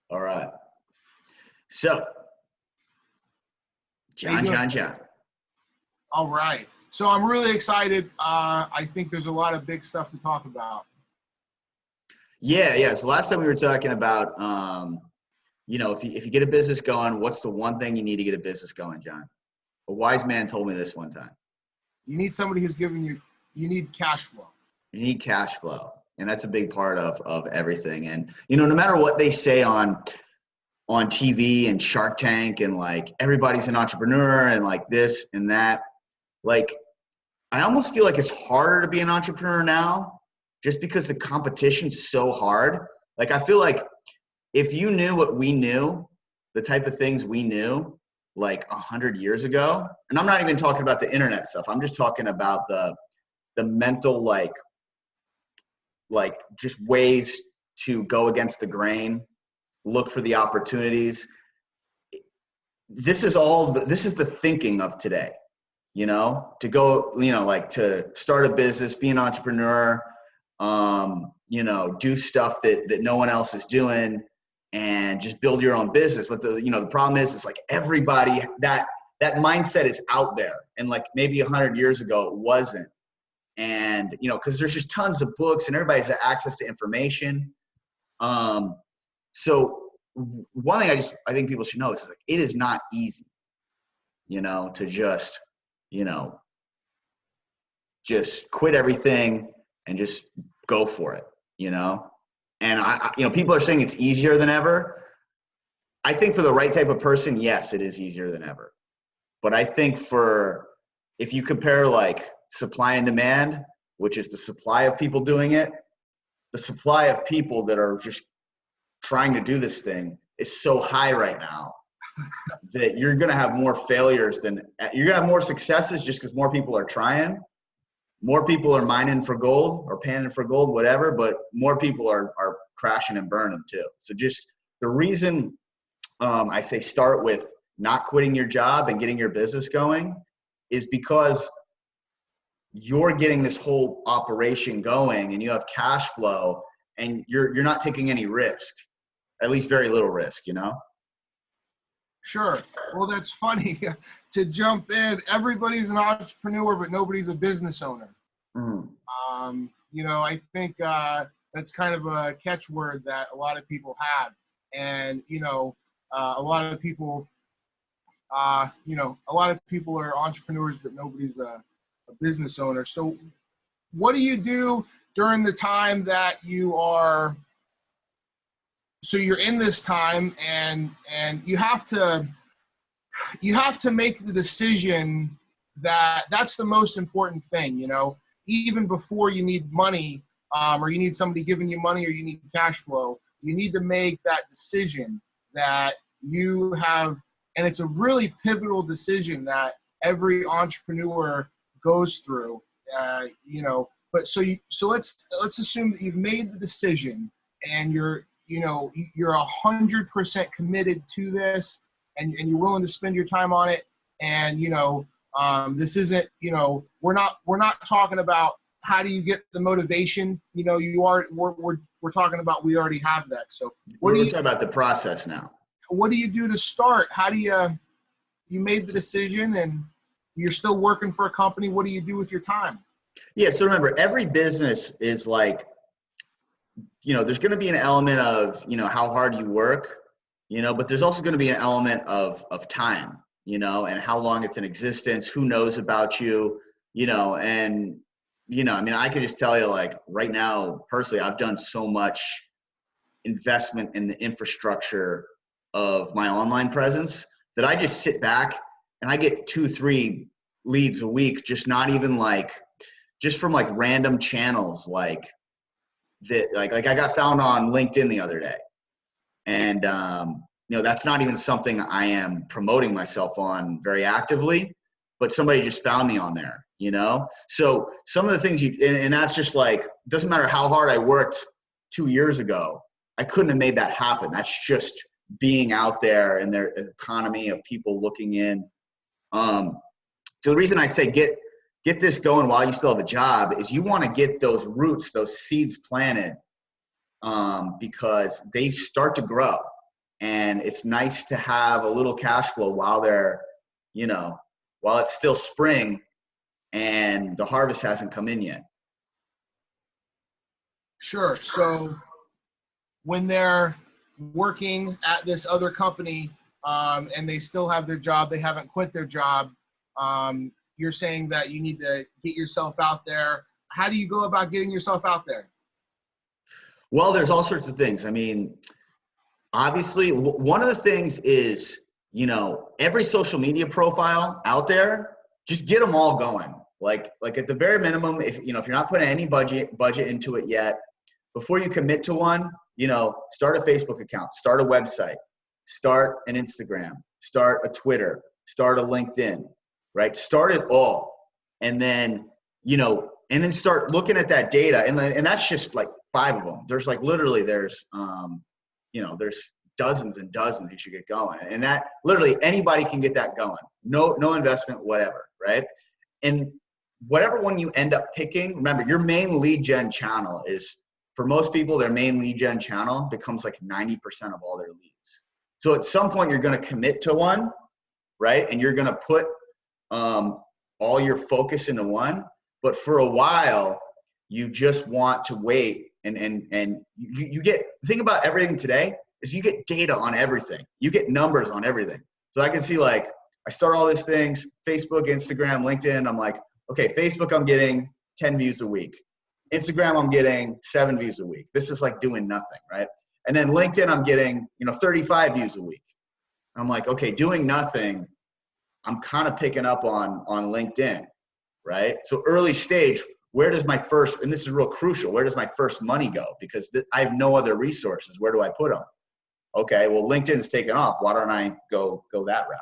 All right. So, How you doing? John. All right. So I'm really excited. I think there's a lot of big stuff to talk about. Yeah. So last time we were talking about, if you get a business going, what's the one thing you need to get a business going, John? A wise man told me this one time. You need somebody who's giving you need cash flow. You need cash flow, and that's a big part of everything. And no matter what they say on TV and Shark Tank and like everybody's an entrepreneur and like this and that, like I almost feel like it's harder to be an entrepreneur now just because the competition's so hard. Like I feel like if you knew what we knew, the type of things we knew like 100 years ago, and I'm not even talking about the internet stuff. I'm just talking about the mental like just ways to go against the grain, look for the opportunities. This is the thinking of today, to go, like to start a business, be an entrepreneur, do stuff that no one else is doing and just build your own business. But the problem is like everybody, that mindset is out there. And like maybe 100 years ago, it wasn't. And, cause there's just tons of books and everybody has access to information. So one thing I think people should know is like, it is not easy, to just quit everything and just go for it, And people are saying it's easier than ever. I think for the right type of person, yes, it is easier than ever. But I think if you compare like supply and demand, which is the supply of people doing it, the supply of people that are just trying to do this thing is so high right now that you're going to have more failures you're going to have more successes just because more people are trying. More people are mining for gold or panning for gold, whatever, but more people are crashing and burning too. So just the reason I say start with not quitting your job and getting your business going is because you're getting this whole operation going and you have cash flow and you're not taking any risk, at least very little risk, Sure. Well, that's funny to jump in. Everybody's an entrepreneur, but nobody's a business owner. Mm. I think that's kind of a catchword that a lot of people have. And, a lot of people, a lot of people are entrepreneurs, but nobody's a business owner. So what do you do during the time that you're in this time and you have to make the decision that's the most important thing, even before you need money, or you need somebody giving you money or you need cash flow, you need to make that decision that you have. And it's a really pivotal decision that every entrepreneur goes through, but so let's assume that you've made the decision and you're 100% committed to this and you're willing to spend your time on it. And, this isn't, we're not talking about how do you get the motivation, we're talking about, we already have that. So we're talking about the process now. What do you do to start? How do you made the decision and you're still working for a company. What do you do with your time? Yeah. So remember, every business is like, there's going to be an element of, how hard you work, but there's also going to be an element of time, and how long it's in existence, who knows about you, and, I could just tell you like right now, personally, I've done so much investment in the infrastructure of my online presence that I just sit back and I get 2-3 leads a week, just not even like, just from like random channels, like that, like I got found on LinkedIn the other day. And, that's not even something I am promoting myself on very actively, but somebody just found me on there, So some of the things and that's just like, doesn't matter how hard I worked 2 years ago, I couldn't have made that happen. That's just being out there in their economy of people looking in. So the reason I say get this going while you still have a job is you want to get those roots, those seeds planted, because they start to grow. And it's nice to have a little cash flow while they're, you know, while it's still spring and the harvest hasn't come in yet. Sure. So when they're working at this other company and they still have their job, they haven't quit their job, you're saying that you need to get yourself out there. How do you go about getting yourself out there? Well, there's all sorts of things. I mean, obviously, one of the things is, you know, every social media profile out there, just get them all going. Like at the very minimum, if you're not putting any budget into it yet, before you commit to one, you know, start a Facebook account, start a website, start an Instagram, start a Twitter, start a LinkedIn, right? Start it all. And then, you know, and then start looking at that data. And that's just like 5 of them. There's like literally there's dozens and dozens you should get going. And that literally anybody can get that going. No investment, whatever, right? And whatever one you end up picking, remember your main lead gen channel is, for most people, their main lead gen channel becomes like 90% of all their leads. So at some point you're going to commit to one, right? And you're going to put all your focus into one. But for a while, you just want to wait and you get, the thing about everything today is you get data on everything. You get numbers on everything. So I can see, like, I start all these things, Facebook, Instagram, LinkedIn. I'm like, okay, Facebook, I'm getting 10 views a week. Instagram, I'm getting 7 views a week. This is like doing nothing, right? And then LinkedIn, I'm getting, 35 views a week. I'm like, okay, doing nothing, I'm kind of picking up on LinkedIn, right? So early stage, where does my first, and this is real crucial, where does my first money go? Because I have no other resources. Where do I put them? Okay, well, LinkedIn's taken off. Why don't I go that route?